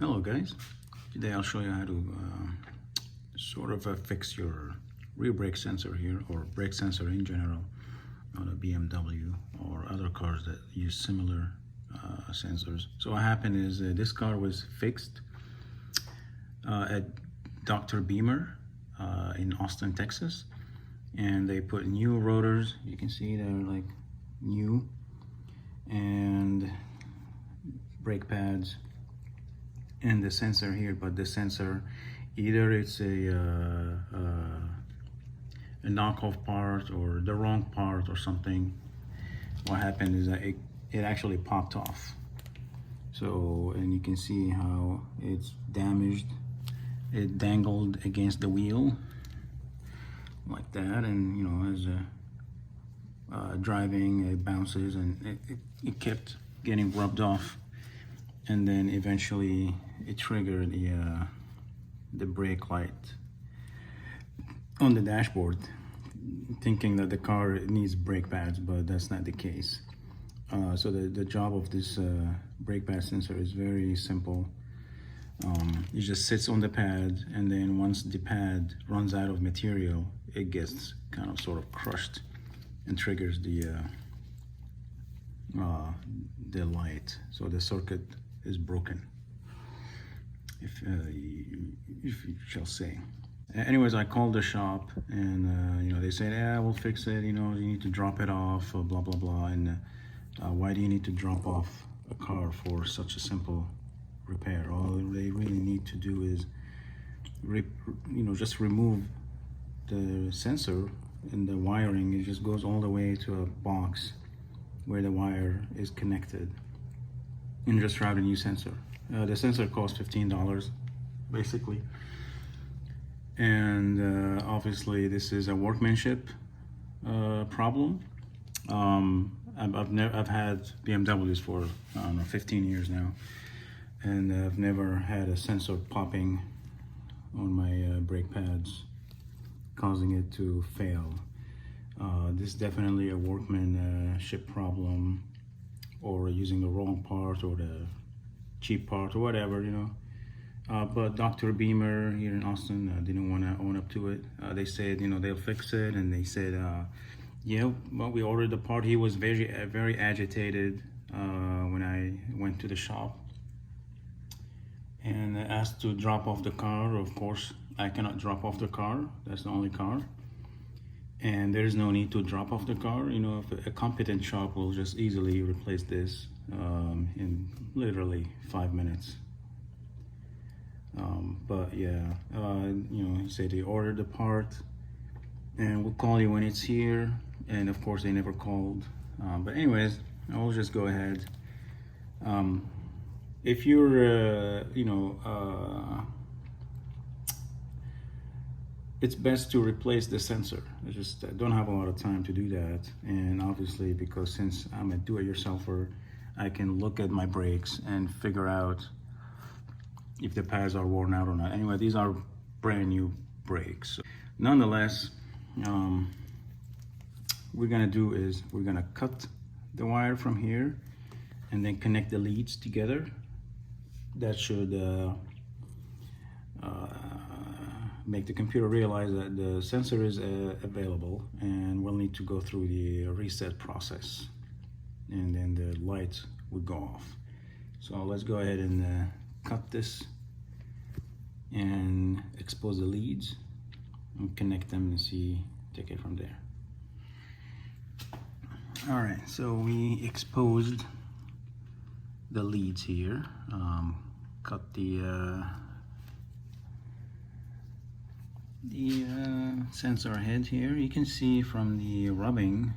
Hello guys, today I'll show you how to sort of fix your rear brake sensor here, or brake sensor in general on a BMW or other cars that use similar sensors. So what happened is this car was fixed at Dr. Beamer in Austin, Texas, and they put new rotors. You can see they're like new, and brake pads and the sensor here, but the sensor, either it's a knockoff part or the wrong part or something. What happened is that it actually popped off. So, and you can see how it's damaged. It dangled against the wheel like that, and you know, as driving, it bounces, and it kept getting rubbed off, and then eventually it triggered the brake light on the dashboard, thinking that the car needs brake pads, but that's not the case. So the job of this brake pad sensor is very simple. It just sits on the pad, and then once the pad runs out of material, it gets kind of sort of crushed and triggers the light. So the circuit is broken, if you shall say. Anyways, I called the shop, and you know, they said, yeah, we'll fix it, you know, you need to drop it off, blah blah blah. And why do you need to drop off a car for such a simple repair? All they really need to do is just remove the sensor, and the wiring, it just goes all the way to a box where the wire is connected, and just route a new sensor. The sensor costs $15 basically, and obviously this is a workmanship problem. I've had BMWs for, I don't know, 15 years now, and I've never had a sensor popping on my brake pads, causing it to fail. This is definitely a workmanship problem, or using the wrong part or the cheap part or whatever, you know. But Dr. Beamer here in Austin didn't want to own up to it. They said, you know, they'll fix it, and they said, yeah, well, we ordered the part. He was very agitated when I went to the shop and asked to drop off the car. Of course, I cannot drop off the car. That's the only car. And there's no need to drop off the car. You know, if a competent shop will just easily replace this in literally 5 minutes. But yeah, you know, he said he ordered the part, and we'll call you when it's here. And of course, they never called. But anyways, I'll just go ahead. If you're, it's best to replace the sensor. I just don't have a lot of time to do that, and obviously, because since I'm a do-it-yourselfer, I can look at my brakes and figure out if the pads are worn out or not. Anyway, these are brand new brakes. Nonetheless, we're gonna do is we're gonna cut the wire from here and then connect the leads together. That should make the computer realize that the sensor is available, and we'll need to go through the reset process, and then the light would go off. So let's go ahead and cut this and expose the leads and connect them and take it from there. All right, so we exposed the leads here, cut the sensor head here. You can see from the rubbing,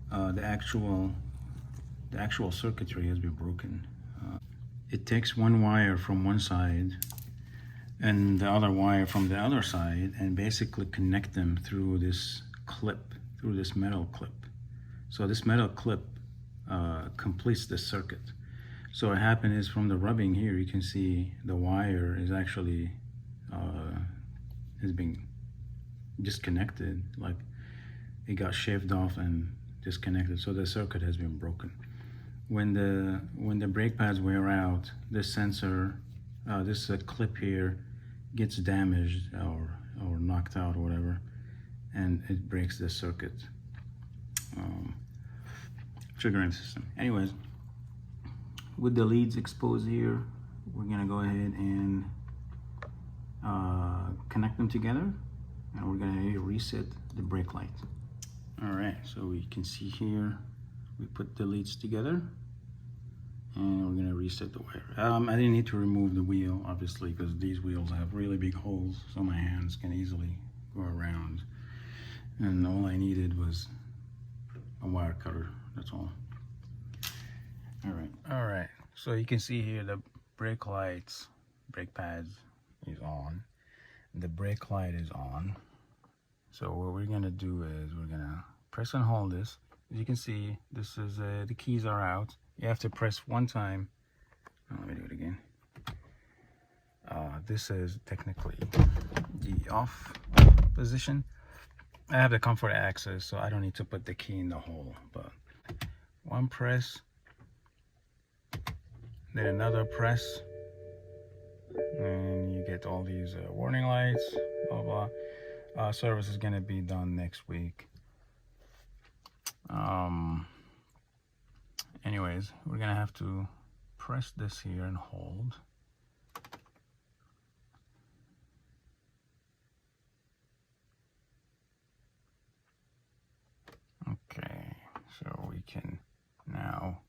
the actual circuitry has been broken. It takes one wire from one side and the other wire from the other side, and basically connect them through this clip, through this metal clip. So this metal clip completes the circuit. So what happened is, from the rubbing here, you can see the wire is actually has been disconnected, like it got shaved off and disconnected. So the circuit has been broken. When the brake pads wear out, this sensor this clip here gets damaged or knocked out or whatever, and it breaks the circuit triggering system. Anyways, with the leads exposed here, we're gonna go ahead and connect them together, and we're gonna reset the brake light. All right, so we can see here we put the leads together, and we're gonna reset the wire. I didn't need to remove the wheel, obviously, because these wheels have really big holes, so my hands can easily go around. And all I needed was a wire cutter, that's all. All right, so you can see here the brake lights, brake pads is on. The brake light is on. So what we're gonna do is we're gonna press and hold this. As you can see, this is the keys are out. You have to press one time. Oh, let me do it again. This is technically the off position. I have the comfort access, so I don't need to put the key in the hole. But one press, then another press, and you get all these warning lights, blah blah. Service is gonna be done next week. Anyways, we're gonna have to press this here and hold. Okay, so we can now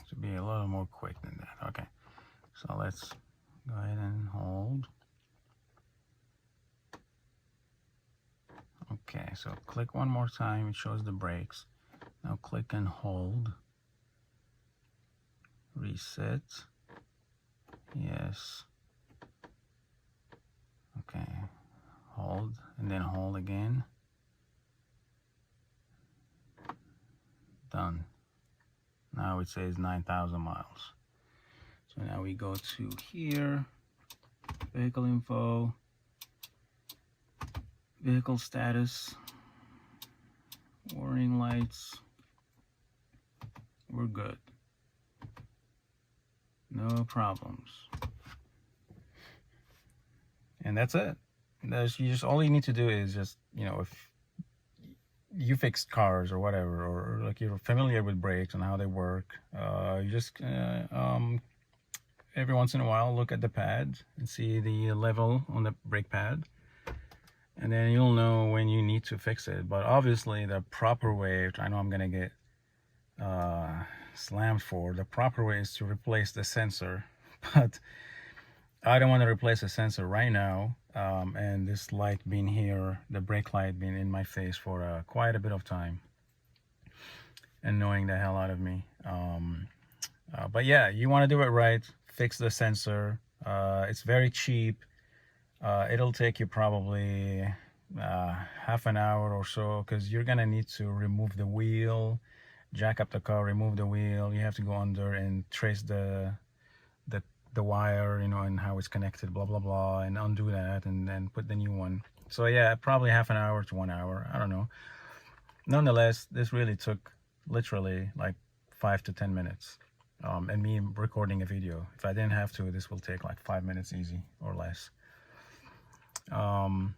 to be a little more quick than that. Okay, so let's go ahead and hold. Okay, so click one more time, it shows the brakes. Now click and hold. Reset. Yes. Okay, hold, and then hold again. Done. Now it says 9,000 miles. So now we go to here, vehicle info, vehicle status, warning lights. We're good. No problems. And that's it. All you need to do is just, you know, if you fix cars or whatever, or like you're familiar with brakes and how they work, you just every once in a while look at the pad and see the level on the brake pad, and then you'll know when you need to fix it. But obviously the proper way, which I know I'm gonna get slammed for, the proper way is to replace the sensor. But I don't want to replace the sensor right now, and this light being here, the brake light being in my face for quite a bit of time, annoying the hell out of me. But yeah, you want to do it right, fix the sensor. It's very cheap. It'll take you probably half an hour or so, because you're gonna need to remove the wheel, jack up the car, remove the wheel. You have to go under and trace the wire, you know, and how it's connected, blah blah blah, and undo that, and then put the new one. So yeah, probably half an hour to 1 hour, I don't know. Nonetheless, this really took literally like 5 to 10 minutes, and me recording a video. If I didn't have to, this will take like 5 minutes easy or less. And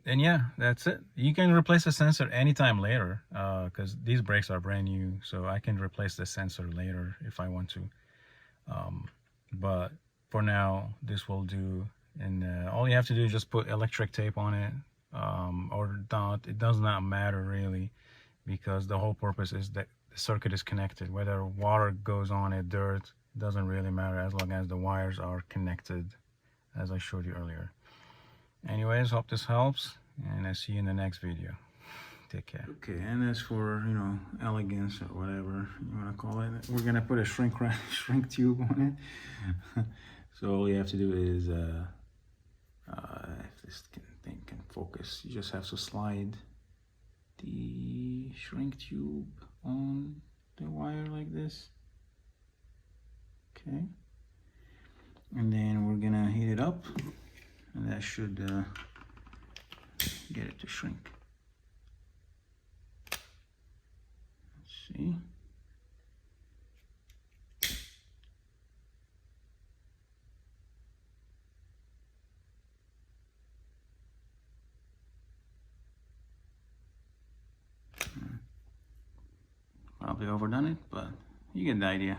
yeah, that's it. You can replace the sensor anytime later, because these brakes are brand new, so I can replace the sensor later if I want to. But for now, this will do. And all you have to do is just put electric tape on it, or not. It does not matter really, because the whole purpose is that the circuit is connected. Whether water goes on it, dirt, doesn't really matter as long as the wires are connected, as I showed you earlier. Anyways, hope this helps, and I'll see you in the next video. Take care. Okay, and as for, you know, elegance or whatever you want to call it, we're gonna put a shrink tube on it. So all you have to do is, if this thing can focus, you just have to slide the shrink tube on the wire like this. Okay, and then we're gonna heat it up, and that should get it to shrink. See, Probably overdone it, but you get the idea.